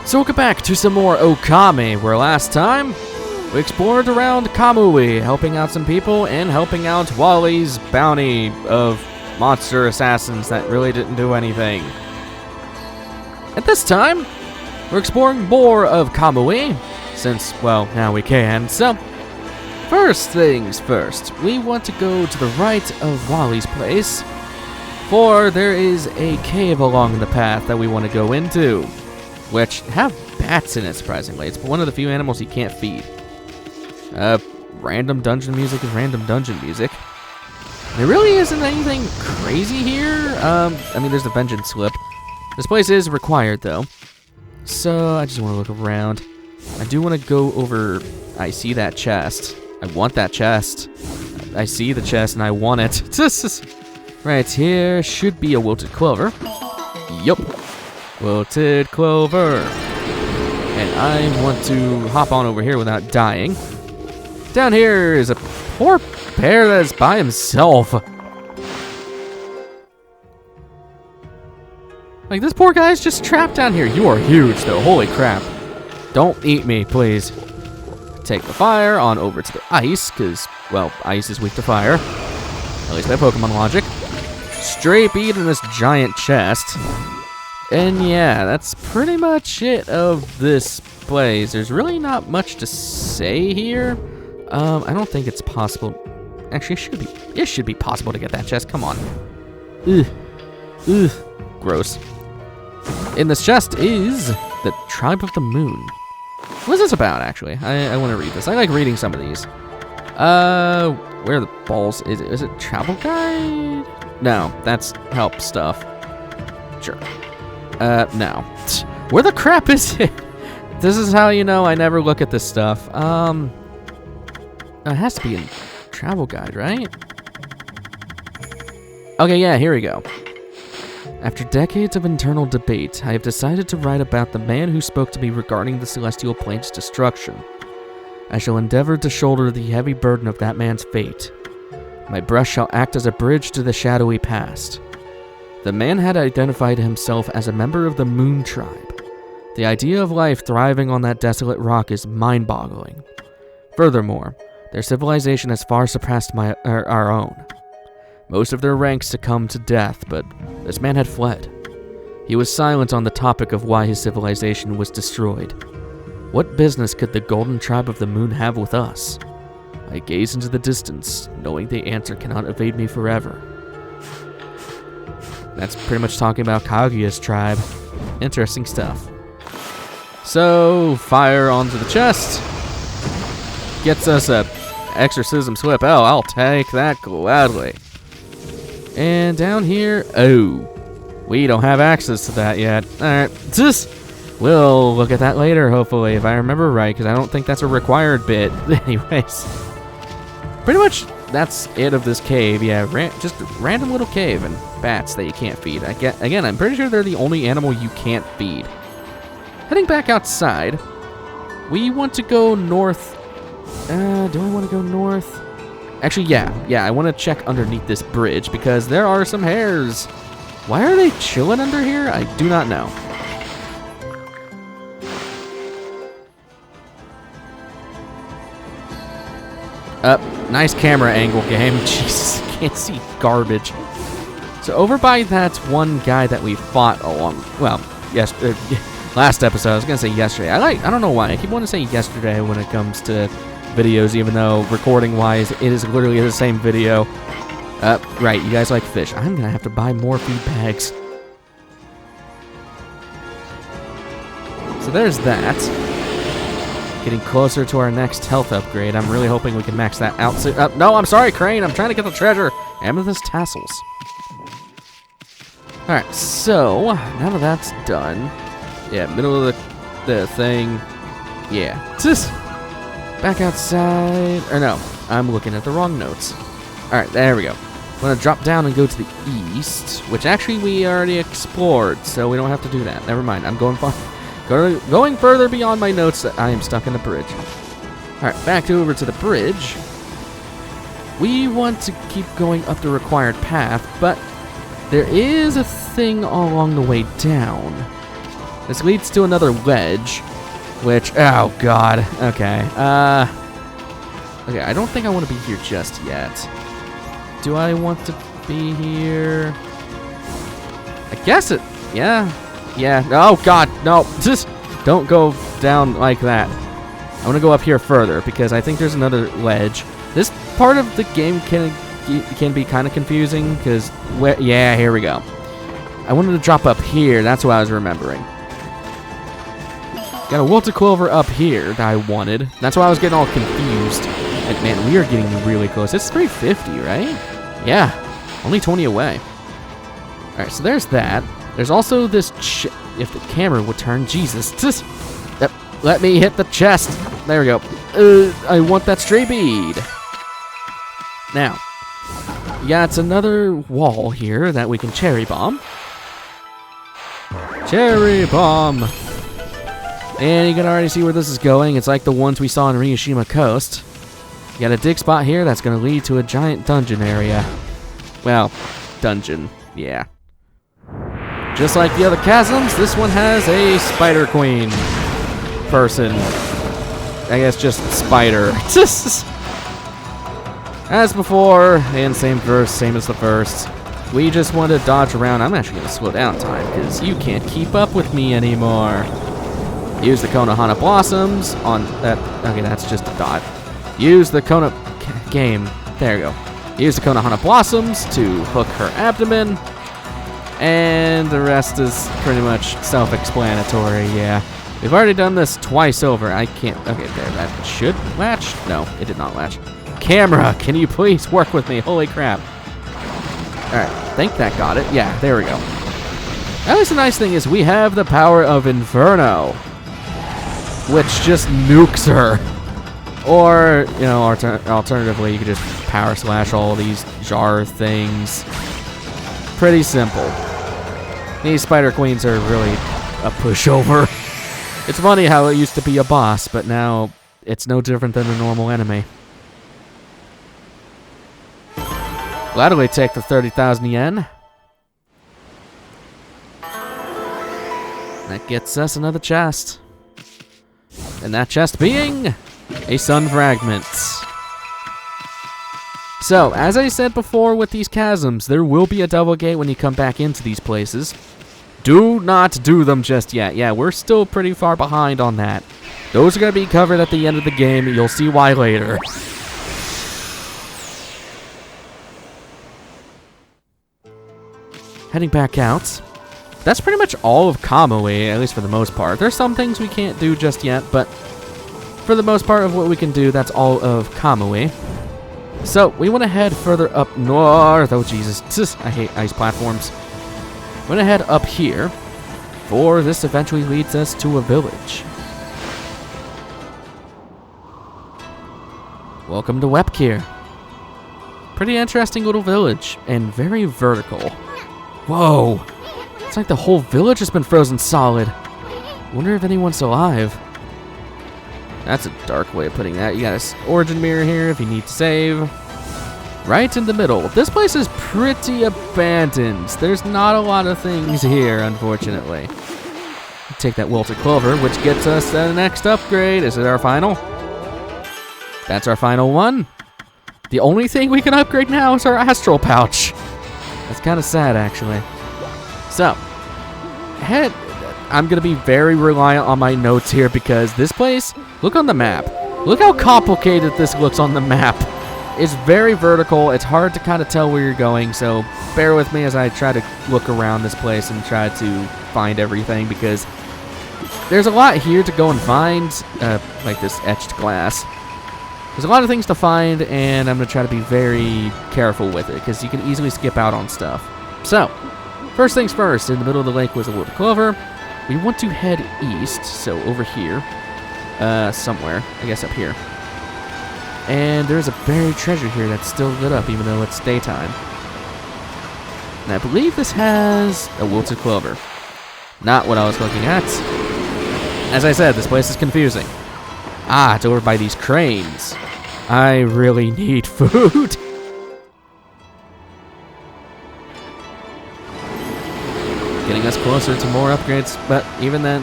So welcome back to some more Okami, where last time we explored around Kamui, helping out some people and helping out Wally's bounty of monster assassins that really didn't do anything. At this time, we're exploring more of Kamui, since, well, now we can. So, first things first, we want to go to the right of Wally's place, for there is a cave along the path that we want to go into, which have bats in it, surprisingly. It's one of the few animals you can't feed. Random dungeon music is random dungeon music. There really isn't anything crazy here. I mean, there's the vengeance slip. This place is required, though. So, I just want to look around. I do want to go over... I see that chest. I want that chest. I see the chest, and I want it. Right here should be a wilted clover. Yup. Wilted clover. And I want to hop on over here without dying. Down here is a poor bear that is by himself. Like, this poor guy's just trapped down here. You are huge, though. Holy crap. Don't eat me, please. Take the fire on over to the ice, because, well, ice is weak to fire. At least by Pokemon logic. Straight bead in this giant chest. And yeah, that's pretty much it of this place. There's really not much to say here. I don't think it's possible. Actually, it should be possible to get that chest. Come on. Ugh. Ugh. Gross. In this chest is the Tribe of the Moon. What is this about, actually? I want to read this. I like reading some of these. Where are the balls? Is it travel guide? No, that's help stuff. Sure. No. Where the crap is it? This is how you know I never look at this stuff. It has to be a travel guide, right? Okay, yeah, here we go. After decades of internal debate, I have decided to write about the man who spoke to me regarding the Celestial Plane's destruction. I shall endeavor to shoulder the heavy burden of that man's fate. My brush shall act as a bridge to the shadowy past. The man had identified himself as a member of the Moon Tribe. The idea of life thriving on that desolate rock is mind-boggling. Furthermore, their civilization has far surpassed our own. Most of their ranks succumbed to death, but this man had fled. He was silent on the topic of why his civilization was destroyed. What business could the Golden Tribe of the Moon have with us? I gaze into the distance, knowing the answer cannot evade me forever. That's pretty much talking about Kaguya's tribe. Interesting stuff. So, fire onto the chest. Gets us a exorcism slip. Oh, I'll take that gladly. And down here, oh, we don't have access to that yet. Alright, we'll look at that later, hopefully, if I remember right, because I don't think that's a required bit. Anyways, pretty much that's it of this cave. Yeah, just a random little cave and bats that you can't feed. Again, I'm pretty sure they're the only animal you can't feed. Heading back outside, we want to go north. Do I want to go north? Actually, yeah, I want to check underneath this bridge because there are some hares. Why are they chilling under here? I do not know. Nice camera angle, game. Jesus, can't see garbage. So over by that one guy that we fought along, well, yes, last episode. I was gonna say yesterday. I don't know why I keep wanting to say yesterday when it comes to videos, even though recording-wise, it is literally the same video. Right, you guys like fish. I'm gonna have to buy more feed bags. So there's that. Getting closer to our next health upgrade. I'm really hoping we can max that out soon. No, I'm sorry, Crane. I'm trying to get the treasure. Amethyst tassels. Alright, so, now that that's done. Yeah, middle of the thing. Yeah. Back outside. Or no, I'm looking at the wrong notes. Alright, there we go. I'm going to drop down and go to the east, which actually we already explored, so we don't have to do that. Never mind. I'm going further beyond my notes that I am stuck in the bridge. Alright, back over to the bridge. We want to keep going up the required path, but there is a thing along the way down. This leads to another ledge, which, oh god, okay. Okay, I don't think I want to be here just yet. Do I want to be here? I guess it, yeah. Oh god, no, just don't go down like that. I want to go up here further because I think there's another ledge. This part of the game can be kind of confusing because, yeah, here we go. I wanted to drop up here, that's what I was remembering. Got a wilted clover up here that I wanted. That's why I was getting all confused. Like, man, we are getting really close. It's 350, right? Yeah, only 20 away. Alright, so there's that. There's also this if the camera would turn, Jesus. Just, let me hit the chest. There we go. I want that stray bead. Now, yeah, it's another wall here that we can cherry bomb. Cherry bomb. And you can already see where this is going. It's like the ones we saw on Ryushima Coast. You got a dig spot here that's going to lead to a giant dungeon area. Well, dungeon, yeah. Just like the other chasms, this one has a spider queen person. I guess just spider. As before, and same verse, same as the first. We just want to dodge around. I'm actually going to slow down time because you can't keep up with me anymore. Use the Konohana Blossoms on that. Okay, that's just a dot. Use the game. There you go. Use the Konohana Blossoms to hook her abdomen. And the rest is pretty much self-explanatory, yeah. We've already done this twice over. I can't. Okay, there. That should latch. No, it did not latch. Camera, can you please work with me? Holy crap. Alright, I think that got it. Yeah, there we go. At least the nice thing is we have the power of Inferno, which just nukes her. Or, you know, alternatively, you could just power slash all these jar things. Pretty simple. These spider queens are really a pushover. It's funny how it used to be a boss, but now it's no different than a normal enemy. Gladly take the 30,000 yen. That gets us another chest. And that chest being a sun fragment. So, as I said before with these chasms, there will be a double gate when you come back into these places. Do not do them just yet. Yeah, we're still pretty far behind on that. Those are going to be covered at the end of the game. You'll see why later. Heading back out. That's pretty much all of Kamui, at least for the most part. There's some things we can't do just yet, but for the most part of what we can do, that's all of Kamui. So, we want to head further up north. Oh, Jesus. I hate ice platforms. We're going to head up here, for this eventually leads us to a village. Welcome to Wep'keer. Pretty interesting little village, and very vertical. Whoa. It's like the whole village has been frozen solid. Wonder if anyone's alive. That's a dark way of putting that. You got an origin mirror here if you need to save. Right in the middle. This place is pretty abandoned. There's not a lot of things here, unfortunately. Take that wilted clover, which gets us the next upgrade. Is it our final? That's our final one. The only thing we can upgrade now is our astral pouch. That's kind of sad, actually. So, I'm going to be very reliant on my notes here because this place, look on the map. Look how complicated this looks on the map. It's very vertical. It's hard to kind of tell where you're going, so bear with me as I try to look around this place and try to find everything because there's a lot here to go and find, like this etched glass. There's a lot of things to find, and I'm going to try to be very careful with it because you can easily skip out on stuff. So, first things first, in the middle of the lake was a wilted clover. We want to head east, so over here, somewhere, I guess up here. And there's a buried treasure here that's still lit up even though it's daytime. And I believe this has a wilted clover. Not what I was looking at. As I said, this place is confusing. Ah, it's over by these cranes. I really need food. Getting us closer to more upgrades, but even then,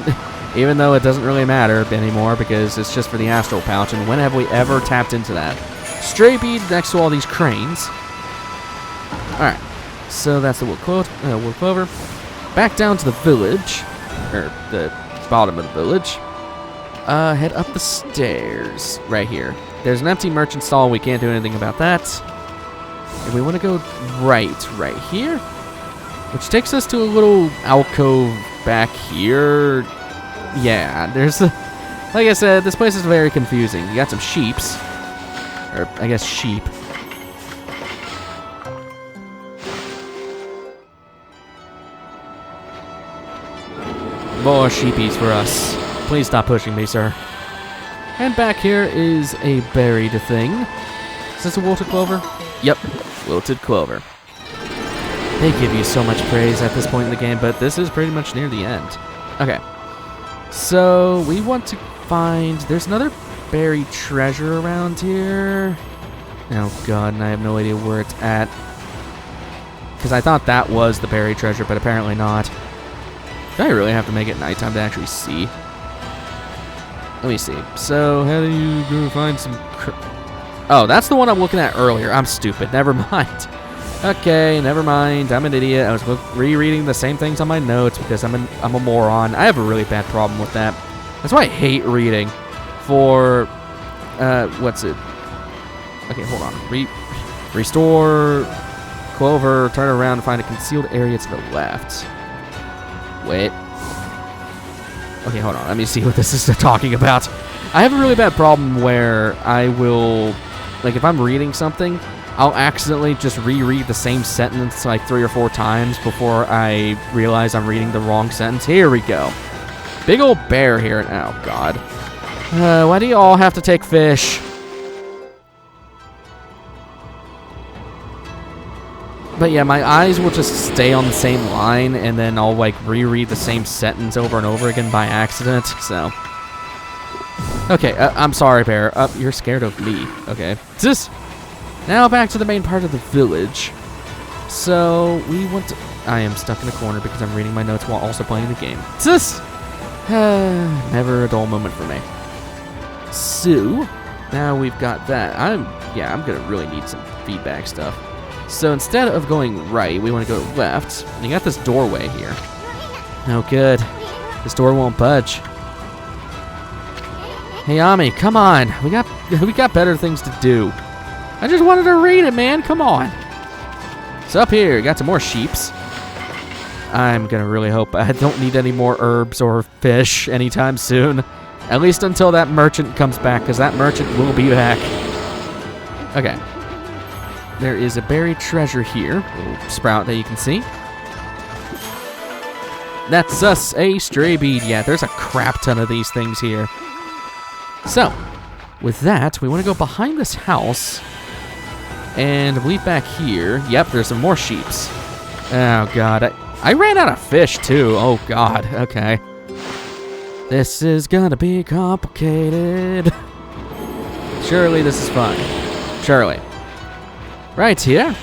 even though it doesn't really matter anymore because it's just for the astral pouch, and when have we ever tapped into that? Stray bead next to all these cranes. Alright, so that's the wood clover. Back down to the village, or the bottom of the village. Head up the stairs right here. There's an empty merchant stall. We can't do anything about that. And we want to go right here, which takes us to a little alcove back here. Yeah, there's a, like I said, this place is very confusing. You got some sheeps, or I guess sheep. More sheepies for us. Please stop pushing me, sir. And back here is a buried thing. Is this a wilted clover? Yep, wilted clover. They give you so much praise at this point in the game, but this is pretty much near the end. Okay. So, we want to find... There's another buried treasure around here. Oh god, and I have no idea where it's at. Because I thought that was the buried treasure, but apparently not. Do I really have to make it nighttime to actually see? Let me see. So, how do you go find some... Oh, that's the one I'm looking at earlier. I'm stupid. Never mind. Okay, never mind. I'm an idiot. I was rereading the same things on my notes because I'm a moron. I have a really bad problem with that. That's why I hate reading. For... what's it? Okay, hold on. Restore... Clover. Turn around and find a concealed area to the left. Wait. Okay, hold on. Let me see what this is talking about. I have a really bad problem where I will... Like, if I'm reading something, I'll accidentally just reread the same sentence like 3 or 4 times before I realize I'm reading the wrong sentence. Here we go. Big old bear here. Oh, God. Why do you all have to take fish? But yeah, my eyes will just stay on the same line, and then I'll, like, reread the same sentence over and over again by accident, so... Okay, I'm sorry, bear. You're scared of me. Okay. Now back to the main part of the village. So, we want to... I am stuck in a corner because I'm reading my notes while also playing the game. Never a dull moment for me. So, now we've got that. I'm gonna really need some feedback stuff. So instead of going right, we want to go left. And you got this doorway here. No good. This door won't budge. Hey, Ami, come on. We got better things to do. I just wanted to read it, man. Come on. So up here, got some more sheeps. I'm gonna really hope I don't need any more herbs or fish anytime soon. At least until that merchant comes back, because that merchant will be back. Okay. There is a buried treasure here. A little sprout that you can see. That's us, a stray bead. Yeah, there's a crap ton of these things here. So, with that, we want to go behind this house. And I believe back here, yep, there's some more sheeps. Oh, God. I ran out of fish, too. Oh, God. Okay. This is gonna be complicated. Surely this is fun. Surely. Right here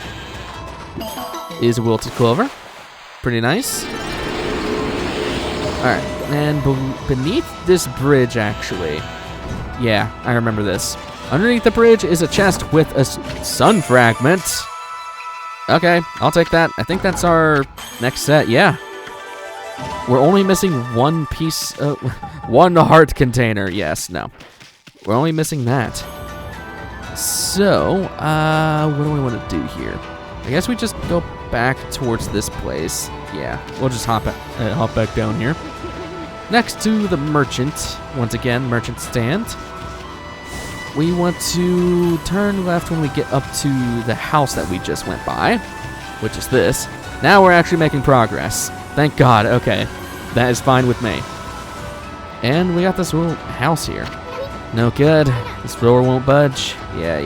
is a wilted clover. Pretty nice. Alright, and beneath this bridge, actually. Yeah, I remember this. Underneath the bridge is a chest with a sun fragment. Okay, I'll take that. I think that's our next set, yeah. We're only missing one piece, one heart container. Yes, no. We're only missing that. So, what do we want to do here? I guess we just go back towards this place. Yeah, we'll just hop back down here. Next to the merchant. Once again, merchant stand. We want to turn left when we get up to the house that we just went by, which is this. Now we're actually making progress. Thank God. Okay, that is fine with me. And we got this little house here. No good. This floor won't budge. Yeah.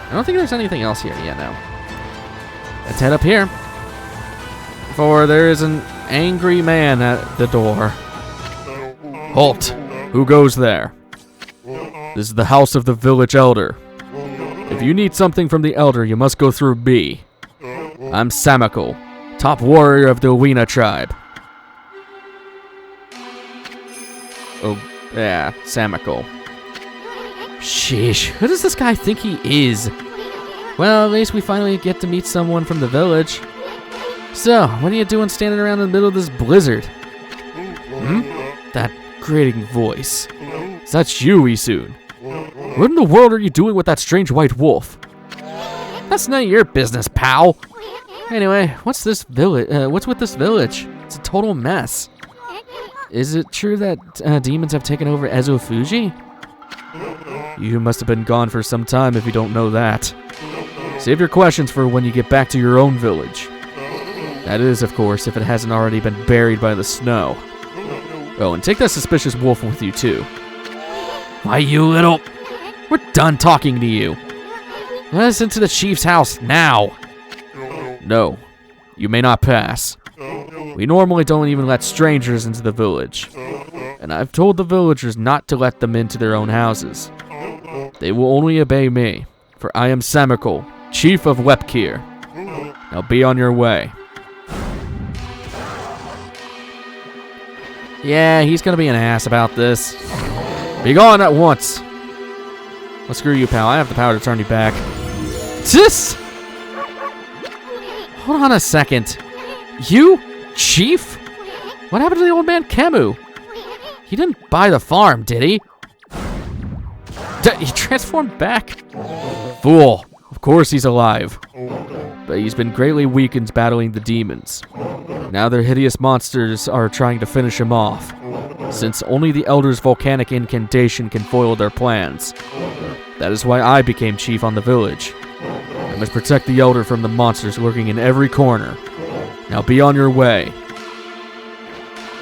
I don't think there's anything else here. Yeah, no. Let's head up here. For there is an angry man at the door. Halt! Who goes there? This is the house of the village elder. If you need something from the elder, you must go through B. I'm Samako, top warrior of the Uina tribe. Oh, yeah, Samiko. Sheesh, who does this guy think he is? Well, at least we finally get to meet someone from the village. So, what are you doing standing around in the middle of this blizzard? That grating voice. Is that you, Isun? What in the world are you doing with that strange white wolf? That's none of your business, pal. Anyway, what's with this village? It's a total mess. Is it true that demons have taken over Ezo Fuji? You must have been gone for some time if you don't know that. Save your questions for when you get back to your own village. That is, of course, if it hasn't already been buried by the snow. Oh, and take that suspicious wolf with you, too. Why, you little... We're done talking to you. Let us into the chief's house, now. No, you may not pass. We normally don't even let strangers into the village. And I've told the villagers not to let them into their own houses. They will only obey me, for I am Samiko, chief of Wep'keer. Now be on your way. Yeah, he's gonna be an ass about this. Be gone at once. Well, screw you, pal. I have the power to turn you back. Tis! Hold on a second. You? Chief? What happened to the old man Kamui? He didn't buy the farm, did he? He transformed back? Fool. Of course he's alive. But he's been greatly weakened battling the demons. Now their hideous monsters are trying to finish him off, since only the Elder's volcanic incantation can foil their plans. That is why I became chief on the village. I must protect the Elder from the monsters lurking in every corner. Now be on your way.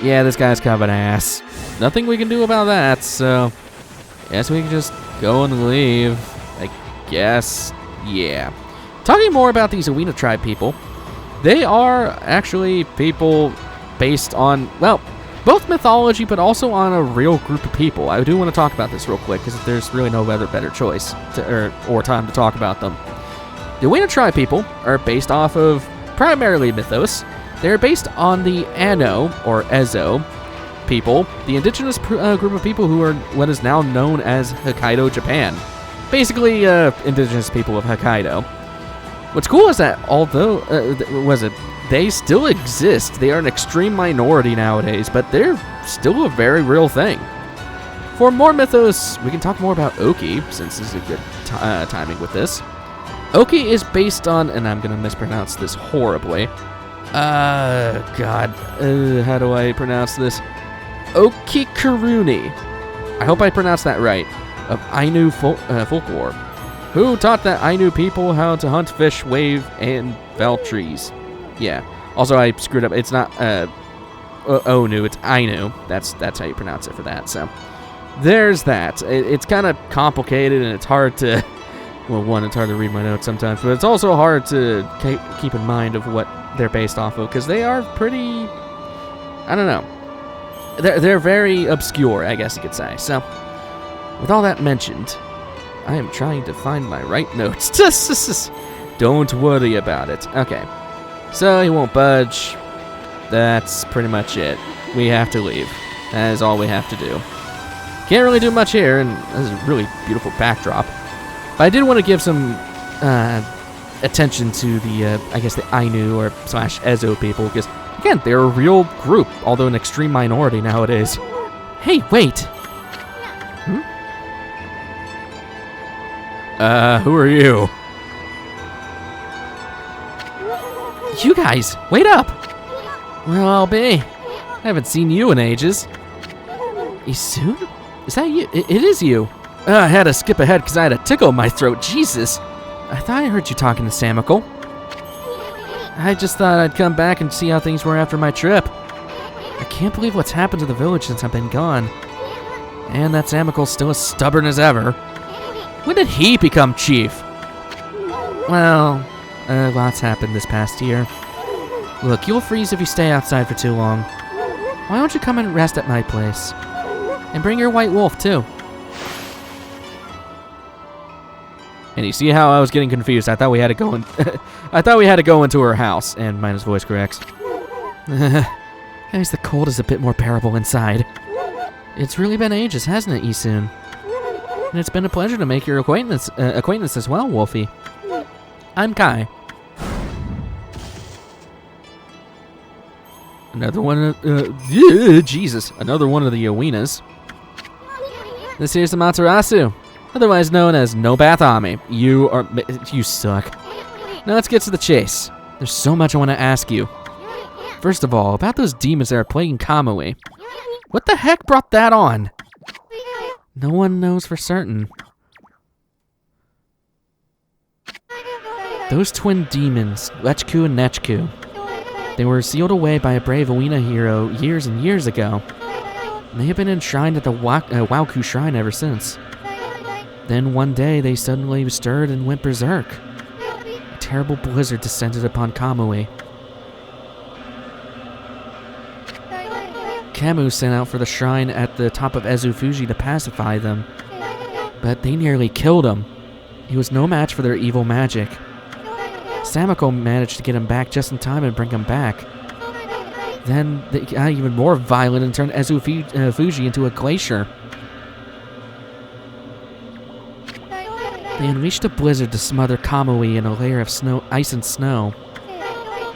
Yeah, this guy's kind of an ass. Nothing we can do about that, so... guess we can just go and leave. I guess. Yeah. Talking more about these Uina tribe people, they are actually people based on, well, both mythology, but also on a real group of people. I do want to talk about this real quick, because there's really no better choice or time to talk about them. The Uina tribe people are based off of primarily mythos. They're based on the Ano, or Ezo, people, the indigenous group of people who are what is now known as Hokkaido, Japan. Basically, indigenous people of Hokkaido. What's cool is that although, they still exist. They are an extreme minority nowadays, but they're still a very real thing. For more mythos, we can talk more about Oki, since this is a good timing with this. Oki is based on, and I'm going to mispronounce this horribly. God, how do I pronounce this? Okikuruni. I hope I pronounced that right. Of Ainu folklore. Who taught the Ainu people how to hunt, fish, wave, and fell trees. Yeah. Also, I screwed up. It's not Onu, it's Ainu. That's how you pronounce it for that. So, there's that. It's kind of complicated, and it's hard to... Well, one, it's hard to read my notes sometimes, but it's also hard to keep in mind of what they're based off of, because they are pretty... I don't know. They're very obscure, I guess you could say. So, with all that mentioned, I am trying to find my right notes. Don't worry about it. Okay. So, he won't budge. That's pretty much it. We have to leave. That is all we have to do. Can't really do much here, and this is a really beautiful backdrop. But I did want to give some attention to the, I guess, the Ainu or / Ezo people, because, again, they're a real group, although an extreme minority nowadays. Hey, wait! Who are you? You guys, wait up! Well, I'll be. I haven't seen you in ages. Isun? Is that you? It is you. I had to skip ahead because I had a tickle in my throat. Jesus. I thought I heard you talking to Samiko. I just thought I'd come back and see how things were after my trip. I can't believe what's happened to the village since I've been gone. And that Samiko's still as stubborn as ever. When did he become chief? Well, lots happened this past year. Look, you'll freeze if you stay outside for too long. Why don't you come and rest at my place? And bring your white wolf, too. And you see how I was getting confused? I thought we had to go in. I thought we had to go into her house. And minus voice corrects. At least the cold is a bit more bearable inside. It's really been ages, hasn't it, Isun? And it's been a pleasure to make your acquaintance as well, Wolfie. I'm Kai. Another one Jesus. Another one of the Yowinas. This here's Amaterasu, otherwise known as No Bath Ami. You suck. Now let's get to the chase. There's so much I want to ask you. First of all, about those demons that are plaguing Kamui. What the heck brought that on? No one knows for certain. Those twin demons, Wep'keer and Nechku. They were sealed away by a brave Owina hero years and years ago. And they have been enshrined at the Wep'keer shrine ever since. Then one day they suddenly stirred and went berserk. A terrible blizzard descended upon Kamui. Kamui sent out for the shrine at the top of Ezufuji to pacify them. But they nearly killed him. He was no match for their evil magic. Samiko managed to get him back just in time and bring him back. Then they got even more violent and turned Ezufuji into a glacier. They unleashed a blizzard to smother Kamui in a layer of ice and snow.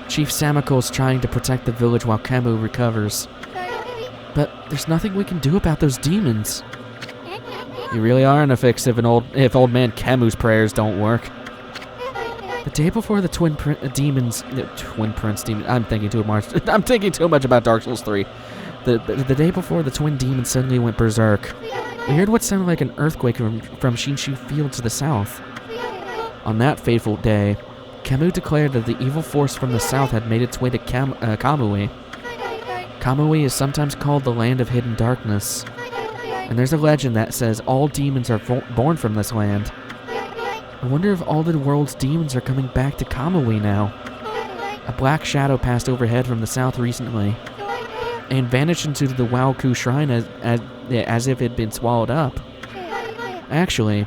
Chief Samiko is trying to protect the village while Kamui recovers. But there's nothing we can do about those demons. You really are in a fix if old man Kamui's prayers don't work. The day before the twin prince demon. I'm thinking too much about Dark Souls 3. The day before the twin demons suddenly went berserk, we heard what sounded like an earthquake from Shinshu Field to the south. On that fateful day, Kamui declared that the evil force from the south had made its way to Kamui. Kamui is sometimes called the Land of Hidden Darkness, and there's a legend that says all demons are born from this land. I wonder if all the world's demons are coming back to Kamui now. A black shadow passed overhead from the south recently, and vanished into the Wep'keer shrine as if it had been swallowed up. Actually,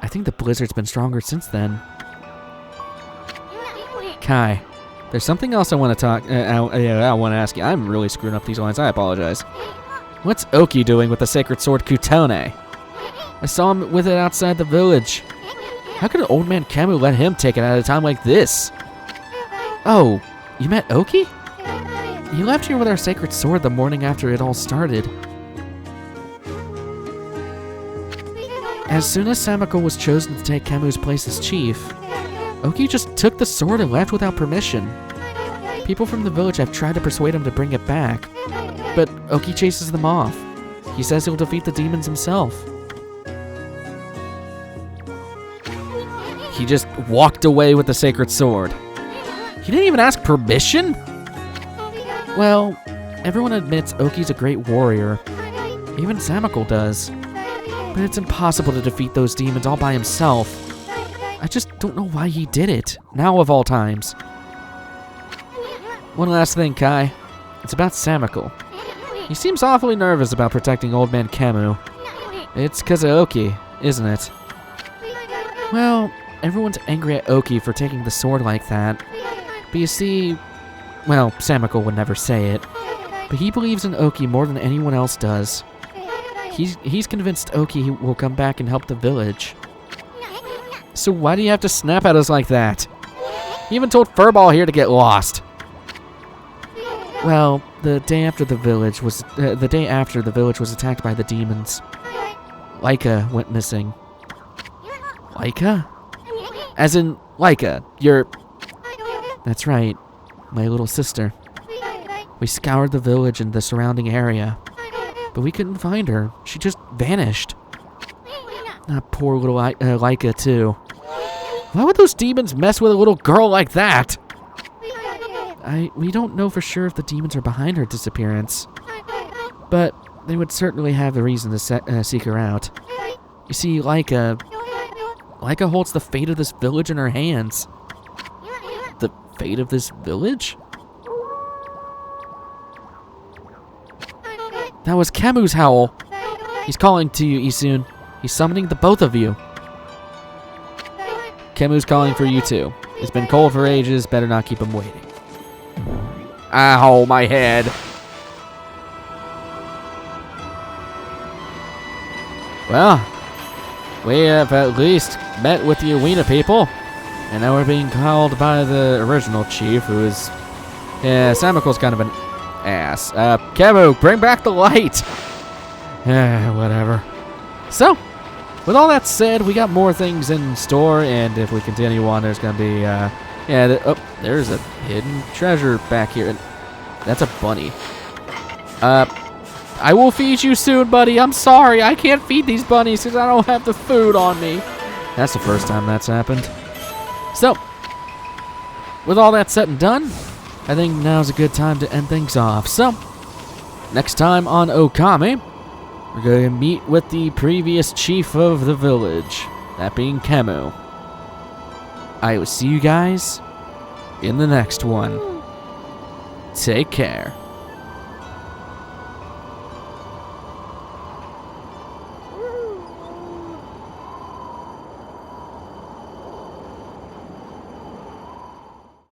I think the blizzard's been stronger since then. Kai, there's something else I want to I want to ask you. I'm really screwing up these lines. I apologize. What's Oki doing with the sacred sword Kutone? I saw him with it outside the village. How could old man Kamui let him take it at a time like this? Oh, you met Oki? He left here with our sacred sword the morning after it all started. As soon as Samiko was chosen to take Kamui's place as chief, Oki just took the sword and left without permission. People from the village have tried to persuade him to bring it back, but Oki chases them off. He says he'll defeat the demons himself. He just walked away with the sacred sword. He didn't even ask permission? Well, everyone admits Oki's a great warrior. Even Samiko does. But it's impossible to defeat those demons all by himself. I just don't know why he did it, now of all times. One last thing, Kai. It's about Samiko. He seems awfully nervous about protecting old man Kamui. It's 'cause of Oki, isn't it? Well, everyone's angry at Oki for taking the sword like that. But you see, well, Samiko would never say it, but he believes in Oki more than anyone else does. He's convinced Oki will come back and help the village. So why do you have to snap at us like that? You even told Furball here to get lost. Well, the day after the village was attacked by the demons, Laika went missing. Laika? As in, Laika, That's right, my little sister. We scoured the village and the surrounding area, but we couldn't find her. She just vanished. That poor little Laika, too. Why would those demons mess with a little girl like that? We don't know for sure if the demons are behind her disappearance, but they would certainly have a reason to seek her out. You see, Laika holds the fate of this village in her hands. The fate of this village? That was Kamui's howl. He's calling to you, Isun. He's summoning the both of you. Kamu's calling for you too. It's been cold for ages, better not keep him waiting. Ow, my head. Well, we have at least met with the arena people, and now we're being called by the original chief, who is... Yeah, Samako's kind of an ass. Kamu, bring back the light! Whatever. So, with all that said, we got more things in store, and if we continue on, there's going to be, there's a hidden treasure back here. And that's a bunny. I will feed you soon, buddy. I'm sorry. I can't feed these bunnies because I don't have the food on me. That's the first time that's happened. So, with all that said and done, I think now's a good time to end things off. So, next time on Okami, we're going to meet with the previous chief of the village, that being Kamu. I will see you guys in the next one. Take care.